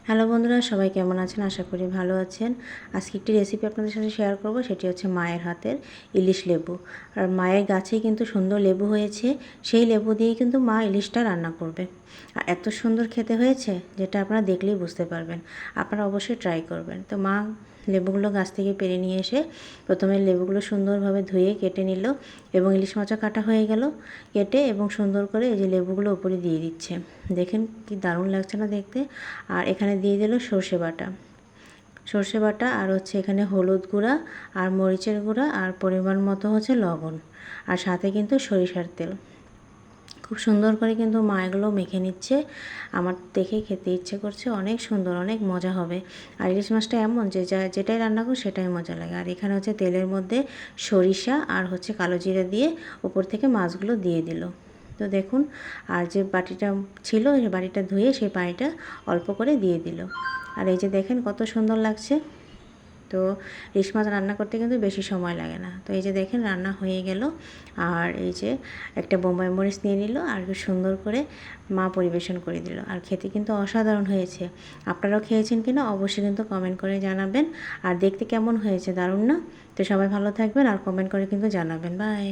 Hello বন্ধুরা, সবাই কেমন আছেন? আশা করি ভালো আছেন। আজকে একটি রেসিপি আপনাদের সাথে শেয়ার করব, সেটি হচ্ছে মায়ের হাতের ইলিশ লেবু। আর মায়ের গাছেই কিন্তু সুন্দর লেবু হয়েছে, সেই লেবু দিয়েই কিন্তু মা ইলিশটা রান্না করবে। আর এত সুন্দর খেতে হয়েছে যেটা আপনারা দেখলেই বুঝতে পারবেন। আপনারা অবশ্যই ট্রাই করবেন। তো মা লেবুগুলো গাছ থেকে পেড়ে নিয়ে এসে প্রথমে লেবুগুলো সুন্দরভাবে ধুয়ে কেটে নিল এবং ইলিশ মাছও কাটা হয়ে গেল কেটে, এবং সুন্দর করে এই যে লেবুগুলো উপরে দিয়ে দিচ্ছে। দেখেন কি দারুণ লাগছে না দেখতে। আর এখানে দিয়ে দিল সর্ষে বাটা আর হচ্ছে এখানে হলুদ গুঁড়া আর মরিচের গুঁড়া আর পরিমাণ মতো হচ্ছে লবণ, আর সাথে কিন্তু সরিষার তেল। খুব সুন্দর করে কিন্তু মা এগুলো মেখে নিচ্ছে। আমার দেখে খেতে ইচ্ছে করছে, অনেক সুন্দর, অনেক মজা হবে। আর ইলিশ মাছটা এমন যে যেটাই রান্না করো সেটাই মজা লাগে। আর এখানে হচ্ছে তেলের মধ্যে সরিষা আর হচ্ছে কালো জিরা দিয়ে উপর থেকে মাছগুলো দিয়ে দিল। তো দেখুন, আর যে বাটিটা ছিল সেই বাটিটা ধুয়ে সেই পানিটা অল্প করে দিয়ে দিল। আর এই যে দেখেন কত সুন্দর লাগছে। তো ইলিশ মাছ রান্না করতে কিন্তু বেশি সময় লাগে না। তো এই যে দেখেন রান্না হয়ে গেল। আর এই যে একটা বোম্বাই মরিচ নিয়ে নিল আর সুন্দর করে মা পরিবেশন করে দিল। আর খেতে কিন্তু অসাধারণ হয়েছে। আপনারাও খেয়েছেন কিনা অবশ্যই কিন্তু কমেন্ট করে জানাবেন। আর দেখতে কেমন হয়েছে, দারুণ না? তো সবাই ভালো থাকবেন আর কমেন্ট করে কিন্তু জানাবেন। বাই।